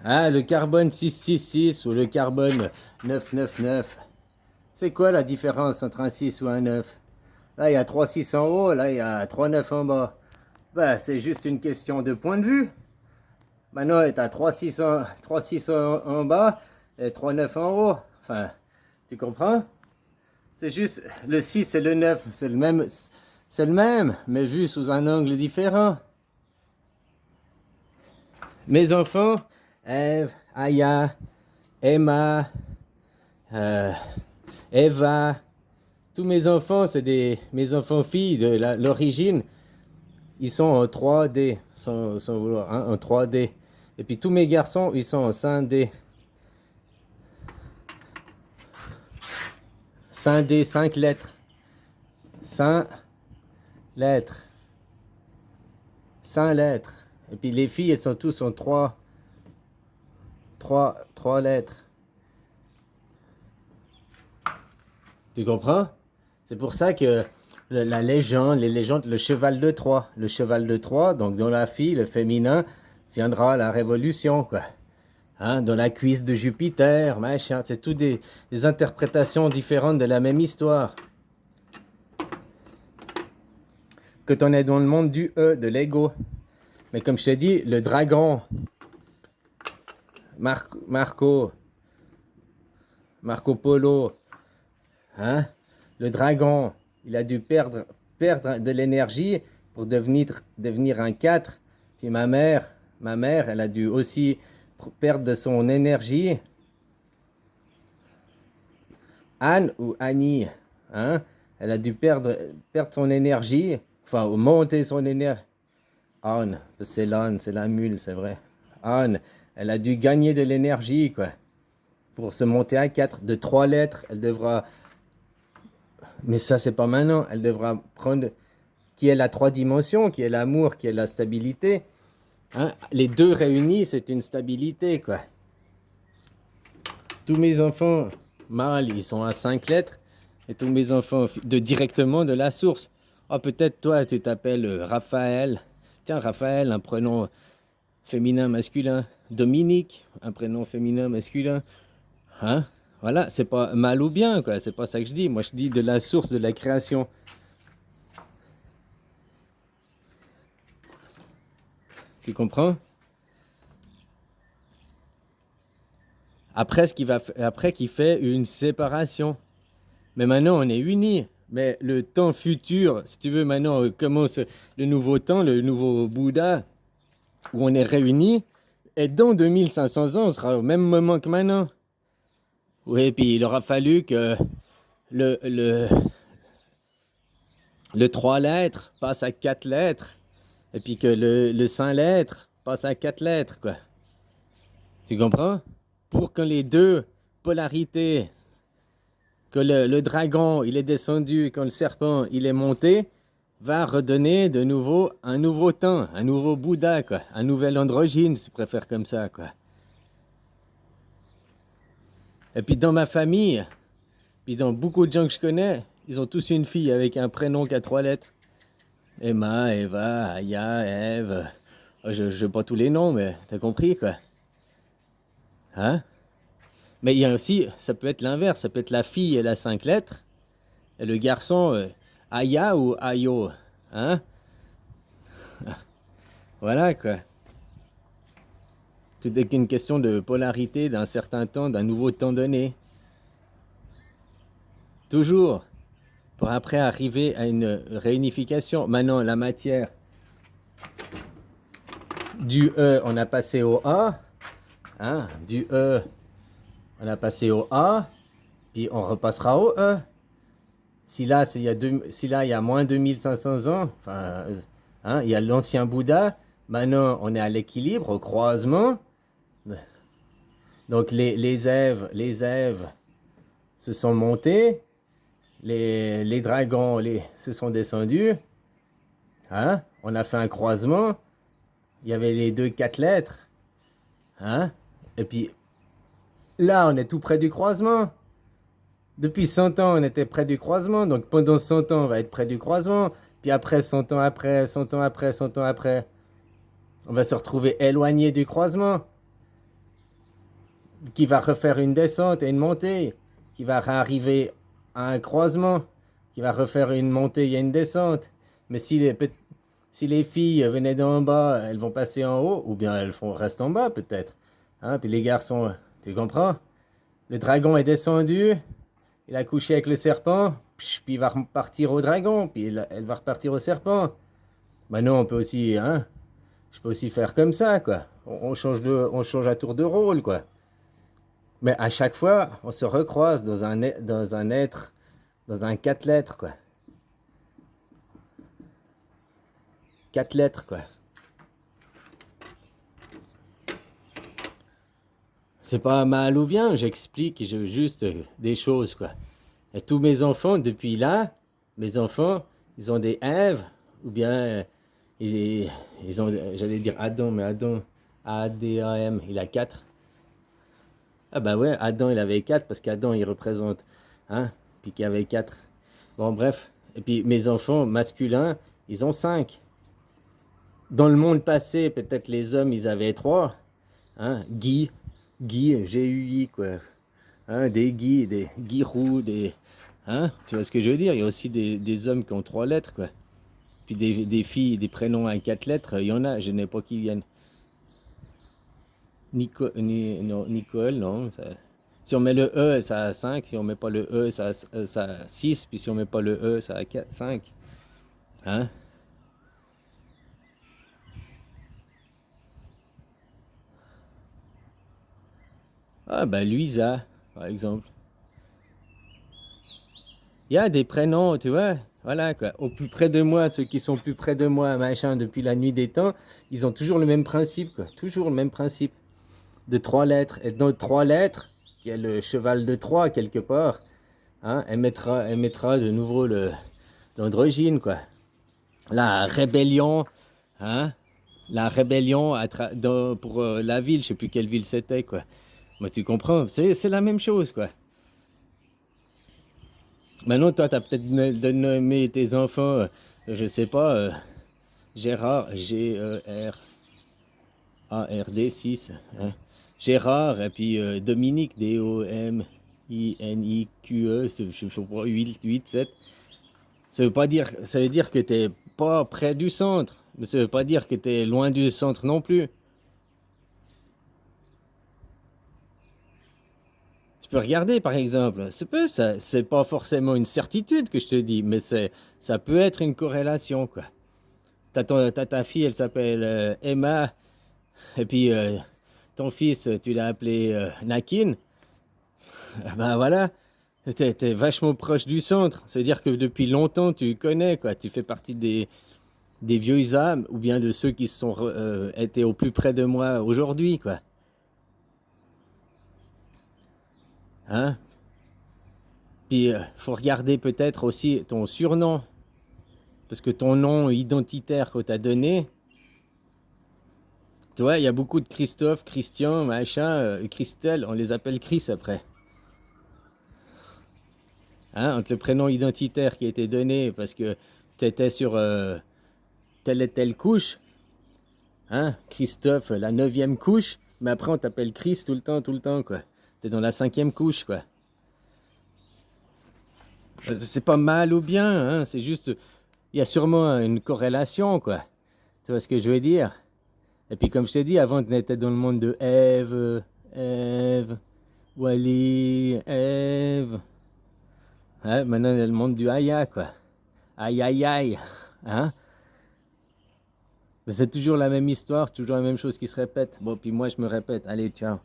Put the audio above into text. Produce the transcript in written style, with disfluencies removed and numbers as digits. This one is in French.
Ah, le carbone 666 ou le carbone 999. C'est quoi la différence entre un 6 ou un 9? Là, il y a 3 6 en haut, là, il y a 3 9 en bas. Bah, c'est juste une question de point de vue. Maintenant, tu as 3 6 en bas et 3 9 en haut. Enfin, tu comprends? C'est juste le 6 et le 9, c'est le même, mais vu sous un angle différent. Mes enfants, Eve, Aya, Emma, euh, Eva, tous mes enfants, mes enfants filles de l'origine, ils sont en 3D, sans vouloir, hein, en 3D. Et puis tous mes garçons, ils sont en 5D. 5D, 5 lettres. 5 lettres. 5 lettres. Et puis les filles, elles sont tous en 3 lettres. Tu comprends? C'est pour ça que la légende, les légendes, le cheval de Troie. Le cheval de Troie, donc dans la fille, le féminin, viendra la révolution, quoi. Hein, dans la cuisse de Jupiter, machin. C'est tout des interprétations différentes de la même histoire. Que on est dans le monde du E, de l'ego. Mais comme je t'ai dit, le dragon, Marco Polo, hein, le dragon, il a dû perdre de l'énergie pour devenir un 4. Puis ma mère, elle a dû aussi perdre de son énergie. Anne ou Annie, hein, elle a dû perdre son énergie, enfin monter son énergie. Anne, c'est l'âne, c'est la mule, c'est vrai. Anne, elle a dû gagner de l'énergie, quoi. Pour se monter à 4 de 3 lettres, elle devra. Mais ça, c'est pas maintenant. Elle devra prendre. Qui est la 3 dimensions, qui est l'amour, qui est la stabilité. Hein? Les deux réunis, c'est une stabilité, quoi. Tous mes enfants mâles, ils sont à 5 lettres. Et tous mes enfants directement de la source. Oh, peut-être toi, tu t'appelles Raphaël. Tiens, Raphaël, un prénom féminin, masculin. Dominique, un prénom féminin, masculin. Hein? Voilà, c'est pas mal ou bien, quoi. C'est pas ça que je dis. Moi, je dis de la source de la création. Tu comprends? Après, après qu'il fait une séparation. Mais maintenant, on est unis. Mais le temps futur, si tu veux, maintenant commence le nouveau temps, le nouveau Bouddha, où on est réunis. Et dans 2500 ans, on sera au même moment que maintenant. Oui, puis il aura fallu que le, le, le 3 lettres passe à 4 lettres. Et puis que le 5 lettres passe à 4 lettres, quoi. Tu comprends? Pour que les deux polarités, que le dragon, il est descendu, quand le serpent, il est monté, va redonner de nouveau un nouveau temps, un nouveau Bouddha, quoi. Un nouvel androgyne, si tu préfères comme ça, quoi. Et puis dans ma famille, puis dans beaucoup de gens que je connais, ils ont tous une fille avec un prénom qui a 3 lettres. Emma, Eva, Aya, Eve. Je sais pas tous les noms, mais t'as compris, quoi. Hein? Mais il y a aussi, ça peut être l'inverse, ça peut être la fille, elle a 5 lettres, et le garçon, Aya ou Ayo. Hein? Voilà, quoi. Tout n'est qu'une question de polarité d'un certain temps, d'un nouveau temps donné. Toujours. Pour après arriver à une réunification. Maintenant, la matière du E, on a passé au A. Hein? Du E, on a passé au A. Puis on repassera au E. Si là, il y a moins de 2500 ans, enfin, hein, il y a l'ancien Bouddha. Maintenant, on est à l'équilibre, au croisement. Donc les Èves se sont montés. Les dragons se sont descendus. Hein? On a fait un croisement. Il y avait les deux 4 lettres. Hein? Et puis là, on est tout près du croisement. Depuis 100 ans, on était près du croisement. Donc pendant 100 ans, on va être près du croisement. Puis après, 100 ans après, 100 ans après, 100 ans après, on va se retrouver éloigné du croisement. qui va refaire une descente et une montée, qui va arriver à un croisement, qui va refaire une montée et une descente. Mais si les filles venaient d'en bas, elles vont passer en haut, ou bien restent en bas peut-être. Hein, puis les garçons, tu comprends? Le dragon est descendu, il a couché avec le serpent, puis il va repartir au dragon, puis elle va repartir au serpent. Maintenant, on peut aussi, hein, je peux aussi faire comme ça, quoi. On change à tour de rôle, quoi. Mais à chaque fois, on se recroise dans un être, dans un quatre lettres, quoi. Quatre lettres, quoi. C'est pas mal ou bien, j'explique juste des choses, quoi. Et tous mes enfants, depuis là, mes enfants, ils ont des Èves, ou bien ils ont, j'allais dire Adam, mais Adam, A-D-A-M, il a quatre. Ah bah ouais, Adam, il avait quatre, parce qu'Adam, il représente, hein, puis qu'il y avait quatre. Bon, bref. Et puis mes enfants masculins, ils ont cinq. Dans le monde passé, peut-être les hommes, ils avaient trois. Hein, Guy, G-U-I, quoi. Hein, des Guy, des Guirou, des... Hein, tu vois ce que je veux dire? Il y a aussi des hommes qui ont trois lettres, quoi. Puis des filles, des prénoms à quatre lettres, il y en a, je n'ai pas qui viennent. Non, Nicole, non. Si on met le E, ça a 5. Si on met pas le E, ça a 6. Puis si on met pas le E, ça a 4, 5. Hein? Ah, ben Luisa, par exemple. Il y a des prénoms, tu vois. Voilà, quoi. Au plus près de moi, ceux qui sont plus près de moi, machin, depuis la nuit des temps, ils ont toujours le même principe, quoi. Toujours le même principe. De trois lettres. Et dans trois lettres, il y a le cheval de Troie, quelque part. Hein, elle mettra de nouveau l'androgyne, quoi. La rébellion, hein? La rébellion pour la ville, je sais plus quelle ville c'était, quoi. Mais tu comprends, c'est la même chose, quoi. Maintenant, toi, tu as peut-être nommé tes enfants, je sais pas, Gérard, G-E-R-A-R-D 6, hein. Gérard, et puis Dominique, D-O-M-I-N-I-Q-E, je sais pas, 8, 7. Ça veut dire que t'es pas près du centre, mais ça veut pas dire que t'es loin du centre non plus. Tu peux regarder par exemple, c'est pas forcément une certitude que je te dis, mais ça peut être une corrélation, quoi. T'as ta fille, elle s'appelle Emma, et puis ton fils, tu l'as appelé Nakin. Ah ben voilà, t'es vachement proche du centre. Ça veut dire que depuis longtemps tu connais, quoi. Tu fais partie des vieux âmes, ou bien de ceux qui sont étaient au plus près de moi aujourd'hui, quoi. Hein? Puis faut regarder peut-être aussi ton surnom, parce que ton nom identitaire qu'on t'a donné, tu vois, il y a beaucoup de Christophe, Christian, machin, Christelle, on les appelle Chris après. Hein? Entre le prénom identitaire qui a été donné parce que tu étais sur telle et telle couche, hein? Christophe, la neuvième couche, mais après on t'appelle Chris tout le temps, quoi. T'es dans la cinquième couche, quoi. C'est pas mal ou bien, hein? C'est juste, il y a sûrement une corrélation, quoi. Tu vois ce que je veux dire? Et puis comme je t'ai dit, avant tu étais dans le monde de Ève, Wally, Ève. Ouais, maintenant il y a le monde du Aya, quoi. Aïe aïe aïe. Hein? Mais c'est toujours la même histoire, c'est toujours la même chose qui se répète. Bon, puis moi je me répète. Allez, ciao.